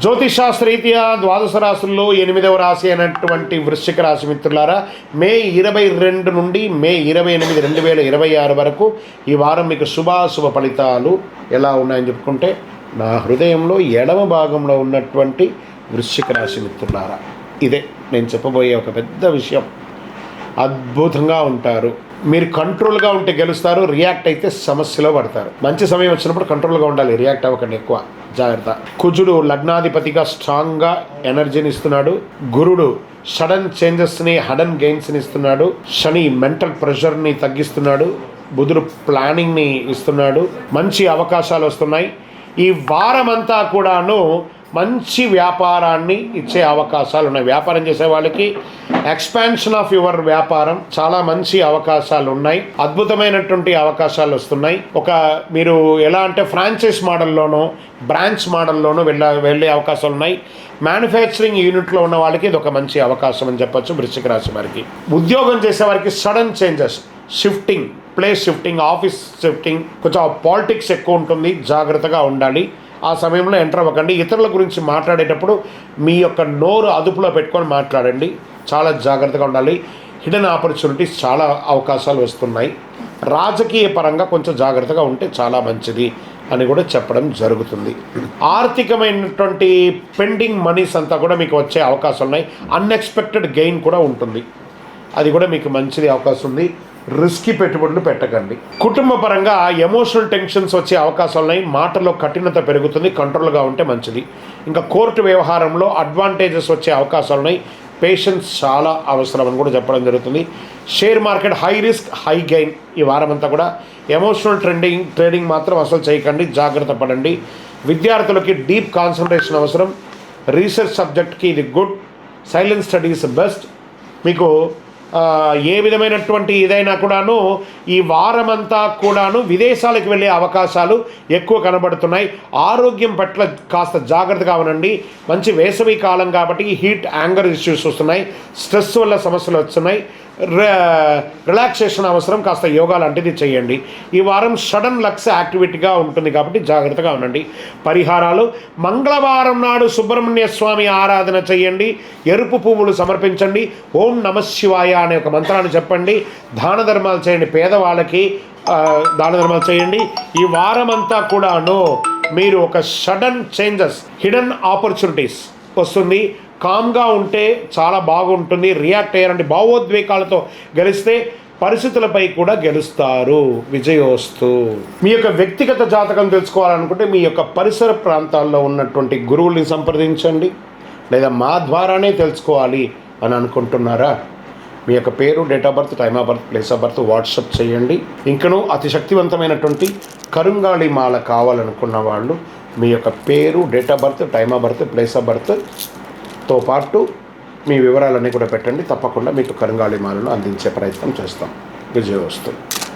జ్యోతిషాస్త్రరీత్యా ద్వాదశ రాశుల్లో 8వ రాశి అయినటువంటి వృశ్చిక రాశి మిత్రులారా, మే 22 నుండి మే 28, 2026 వరకు ఈ వారం మీకు శుభాశుభ ఫలితాలు ఎలా ఉన్నాయని చెప్పుకుంటే, నా హృదయంలో ఎడమ భాగంలో ఉన్నటువంటి వృశ్చిక రాశి మిత్రులారా, ఇదే నేను చెప్పబోయే ఒక పెద్ద విషయం. అద్భుతంగా ఉంటారు. మీరు కంట్రోల్గా ఉంటే గెలుస్తారు, రియాక్ట్ అయితే సమస్యలో పడతారు. మంచి సమయం వచ్చినప్పుడు కంట్రోల్గా ఉండాలి, రియాక్ట్ అవ్వకండి ఎక్కువ, జాగ్రత్త. కుజుడు లగ్నాధిపతిగా స్ట్రాంగ్గా ఎనర్జీని ఇస్తున్నాడు. గురుడు సడన్ చేంజెస్ని, హడన్ గెయిన్స్ని ఇస్తున్నాడు. శని మెంటల్ ప్రెషర్ని తగ్గిస్తున్నాడు. బుధుడు ప్లానింగ్ని ఇస్తున్నాడు. మంచి అవకాశాలు వస్తున్నాయి. ఈ వారమంతా కూడాను మంచి వ్యాపారాన్ని ఇచ్చే అవకాశాలు ఉన్నాయి. వ్యాపారం చేసే వాళ్ళకి ఎక్స్పాన్షన్ ఆఫ్ యువర్ వ్యాపారం చాలా మంచి అవకాశాలు ఉన్నాయి. అద్భుతమైనటువంటి అవకాశాలు వస్తున్నాయి. మీరు ఎలా అంటే ఫ్రాంచైజ్ మోడల్లోనో బ్రాంచ్ మోడల్లోనో వెళ్ళే అవకాశాలు ఉన్నాయి. మ్యానుఫ్యాక్చరింగ్ యూనిట్లో ఉన్న వాళ్ళకి ఇది ఒక మంచి అవకాశం అని చెప్పొచ్చు. వృశ్చిక రాశి వారికి, ఉద్యోగం చేసే వారికి sudden changes, shifting, place shifting, office shifting, కొంచెం పాలిటిక్స్ ఎక్కువ ఉంటుంది, జాగ్రత్తగా ఉండాలి. ఆ సమయంలో ఎంటర్ అవ్వకండి. ఇతరుల గురించి మాట్లాడేటప్పుడు మీ యొక్క నోరు అదుపులో పెట్టుకొని మాట్లాడండి, చాలా జాగ్రత్తగా ఉండాలి. హిడెన్ ఆపర్చునిటీస్ చాలా అవకాశాలు వస్తున్నాయి. రాజకీయ పరంగా కొంచెం జాగ్రత్తగా ఉంటే చాలా మంచిది అని కూడా చెప్పడం జరుగుతుంది. ఆర్థికమైనటువంటి పెండింగ్ మనీస్ అంతా కూడా మీకు వచ్చే అవకాశాలు ఉన్నాయి. అన్ఎక్స్పెక్టెడ్ గెయిన్ కూడా ఉంటుంది, అది కూడా మీకు మంచిది అవకాశం ఉంది. రిస్కీ పెట్టుబడులు పెట్టకండి. కుటుంబ పరంగా ఎమోషనల్ టెన్షన్స్ వచ్చే అవకాశాలు ఉన్నాయి. మాటల్లో కఠినత పెరుగుతుంది, కంట్రోల్గా ఉంటే మంచిది. ఇంకా కోర్టు వ్యవహారంలో అడ్వాంటేజెస్ వచ్చే అవకాశాలు ఉన్నాయి. పేషెన్స్ చాలా అవసరం అని కూడా చెప్పడం జరుగుతుంది. Share market high risk high gain ఈ వారమంతా కూడా. ఎమోషనల్ ట్రేడింగ్ మాత్రం అసలు చేయకండి, జాగ్రత్త పడండి. విద్యార్థులకి డీప్ కాన్సన్ట్రేషన్ అవసరం. రీసెర్చ్ సబ్జెక్ట్కి ఇది గుడ్. Silent studies best. మీకు ఏ విధమైనటువంటి ఇదైనా కూడాను ఈ వారమంతా కూడాను విదేశాలకు వెళ్ళే అవకాశాలు ఎక్కువ కనబడుతున్నాయి. ఆరోగ్యం పట్ల కాస్త జాగ్రత్తగా ఉండండి. మంచి వేసవి కాలం కాబట్టి హీట్, యాంగర్ ఇష్యూస్ వస్తున్నాయి. స్ట్రెస్ వల్ల సమస్యలు వస్తున్నాయి. రిలాక్సేషన్ అవసరం, కాస్త యోగా లాంటిది చేయండి. ఈ వారం సడన్ లక్స్ యాక్టివిటీగా ఉంటుంది కాబట్టి జాగ్రత్తగా ఉండండి. పరిహారాలు: మంగళవారం నాడు సుబ్రహ్మణ్య స్వామి ఆరాధన చేయండి. ఎరుపు పువ్వులు సమర్పించండి. ఓం నమఃశివాయ అనే ఒక మంత్రాన్ని చెప్పండి. దాన ధర్మాలు చేయండి, పేదవాళ్ళకి దాన ధర్మాలు చేయండి. ఈ వారమంతా కూడాను మీరు ఒక సడన్ చేంజెస్, హిడెన్ ఆపర్చునిటీస్ వస్తుంది. కామ్గా ఉంటే చాలా బాగుంటుంది. రియాక్ట్ అయ్యారంటే భావోద్వేగాలతో గెలిస్తే పరిస్థితులపై కూడా గెలుస్తారు. విజయోస్తు. మీ యొక్క వ్యక్తిగత జాతకం తెలుసుకోవాలనుకుంటే మీ యొక్క పరిసర ప్రాంతాల్లో ఉన్నటువంటి గురువుల్ని సంప్రదించండి, లేదా మా ద్వారానే తెలుసుకోవాలి అని అనుకుంటున్నారా? మీ యొక్క పేరు, date of birth, time of birth, place of birth WhatsApp చేయండి. ఇంకనూ అతి శక్తివంతమైనటువంటి కరుంగాళి మాల కావాలనుకున్న వాళ్ళు మీ యొక్క పేరు, date of birth, time of birth, place of బర్త్తో పాటు మీ వివరాలన్నీ కూడా పెట్టండి. తప్పకుండా మీకు కరుంగాళి మాలను అందించే ప్రయత్నం చేస్తాం. విజయోస్తు.